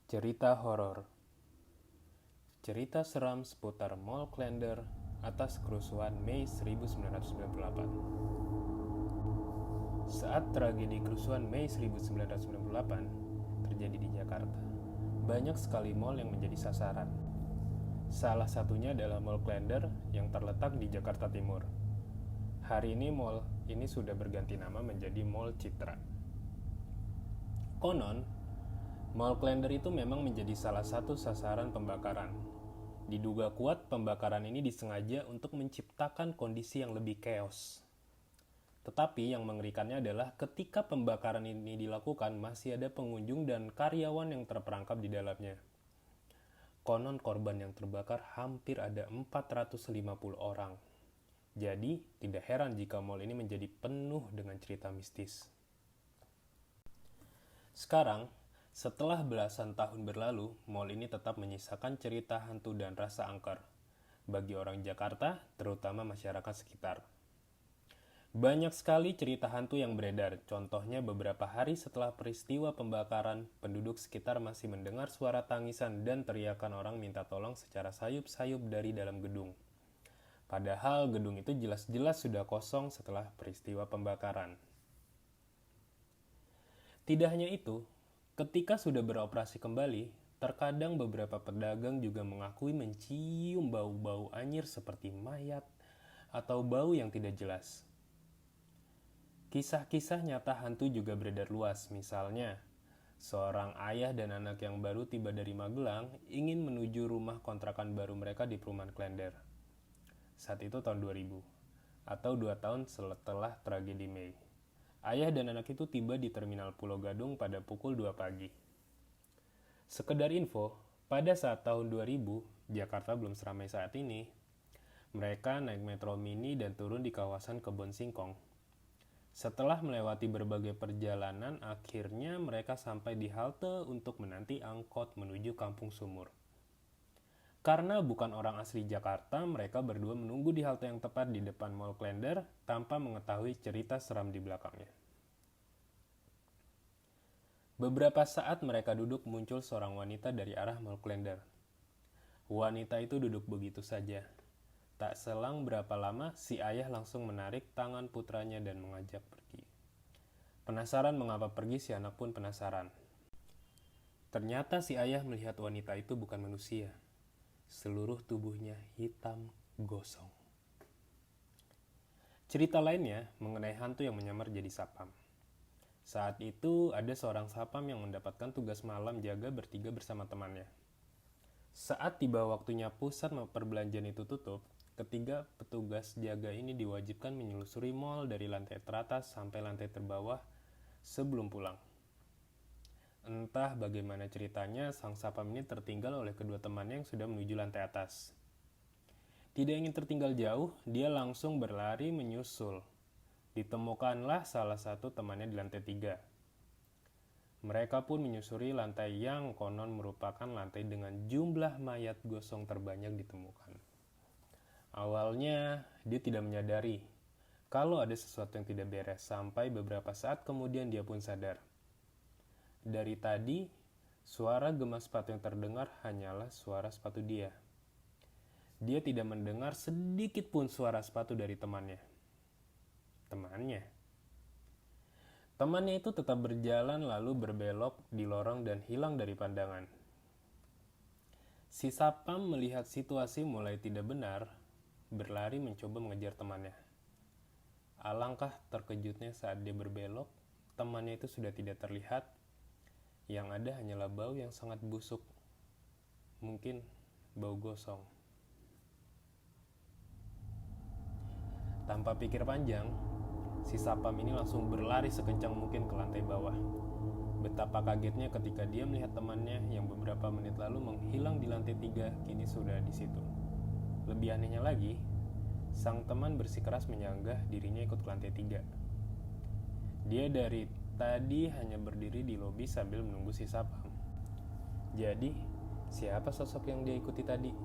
Cerita horor. Cerita seram seputar Mall Klender atas kerusuhan Mei 1998. Saat tragedi kerusuhan Mei 1998 terjadi di Jakarta, banyak sekali mall yang menjadi sasaran. Salah satunya adalah Mall Klender yang terletak di Jakarta Timur. Hari ini mall ini sudah berganti nama menjadi Mall Citra. Konon, Mall Klender itu memang menjadi salah satu sasaran pembakaran. Diduga kuat pembakaran ini disengaja untuk menciptakan kondisi yang lebih chaos. Tetapi yang mengerikannya adalah ketika pembakaran ini dilakukan masih ada pengunjung dan karyawan yang terperangkap di dalamnya. Konon korban yang terbakar hampir ada 450 orang. Jadi tidak heran jika mall ini menjadi penuh dengan cerita mistis. Sekarang, setelah belasan tahun berlalu, mall ini tetap menyisakan cerita hantu dan rasa angker bagi orang Jakarta, terutama masyarakat sekitar. Banyak sekali cerita hantu yang beredar, contohnya beberapa hari setelah peristiwa pembakaran, penduduk sekitar masih mendengar suara tangisan dan teriakan orang minta tolong secara sayup-sayup dari dalam gedung. Padahal gedung itu jelas-jelas sudah kosong setelah peristiwa pembakaran. Tidak hanya itu, ketika sudah beroperasi kembali, terkadang beberapa pedagang juga mengakui mencium bau-bau anyir seperti mayat atau bau yang tidak jelas. Kisah-kisah nyata hantu juga beredar luas, misalnya seorang ayah dan anak yang baru tiba dari Magelang ingin menuju rumah kontrakan baru mereka di perumahan Klender. Saat itu tahun 2000, atau 2 tahun setelah tragedi Mei. Ayah dan anak itu tiba di Terminal Pulau Gadung pada pukul 2 pagi. Sekedar info, pada saat tahun 2000, Jakarta belum seramai saat ini. Mereka naik metro mini dan turun di kawasan Kebon Singkong. Setelah melewati berbagai perjalanan, akhirnya mereka sampai di halte untuk menanti angkot menuju Kampung Sumur. Karena bukan orang asli Jakarta, mereka berdua menunggu di halte yang tepat di depan Mall Klender tanpa mengetahui cerita seram di belakangnya. Beberapa saat mereka duduk, muncul seorang wanita dari arah Mall Klender. Wanita itu duduk begitu saja. Tak selang berapa lama, si ayah langsung menarik tangan putranya dan mengajak pergi. Penasaran mengapa pergi, si anak pun penasaran. Ternyata si ayah melihat wanita itu bukan manusia. Seluruh tubuhnya hitam gosong. Cerita lainnya mengenai hantu yang menyamar jadi sapam. Saat itu ada seorang sapam yang mendapatkan tugas malam jaga bertiga bersama temannya. Saat tiba waktunya pusat perbelanjaan itu tutup, ketiga petugas jaga ini diwajibkan menyelusuri mal dari lantai teratas sampai lantai terbawah sebelum pulang. Entah bagaimana ceritanya, sang sapam ini tertinggal oleh kedua temannya yang sudah menuju lantai atas. Tidak ingin tertinggal jauh, dia langsung berlari menyusul. Ditemukanlah salah satu temannya di lantai 3. Mereka pun menyusuri lantai yang konon merupakan lantai dengan jumlah mayat gosong terbanyak ditemukan. Awalnya, dia tidak menyadari kalau ada sesuatu yang tidak beres, sampai beberapa saat kemudian dia pun sadar. Dari tadi, suara gema sepatu yang terdengar hanyalah suara sepatu dia. Dia tidak mendengar sedikit pun suara sepatu dari temannya. Temannya itu tetap berjalan lalu berbelok di lorong dan hilang dari pandangan. Si sapam melihat situasi mulai tidak benar, berlari mencoba mengejar temannya. Alangkah terkejutnya saat dia berbelok, temannya itu sudah tidak terlihat. Yang ada hanyalah bau yang sangat busuk. Mungkin bau gosong. Tanpa pikir panjang, si sapam ini langsung berlari sekencang mungkin ke lantai bawah. Betapa kagetnya ketika dia melihat temannya yang beberapa menit lalu menghilang di lantai 3 kini sudah di situ. Lebih anehnya lagi, sang teman bersikeras menyanggah dirinya ikut ke lantai 3. Dia dari tadi hanya berdiri di lobi sambil menunggu si sapam. Jadi, siapa sosok yang dia ikuti tadi?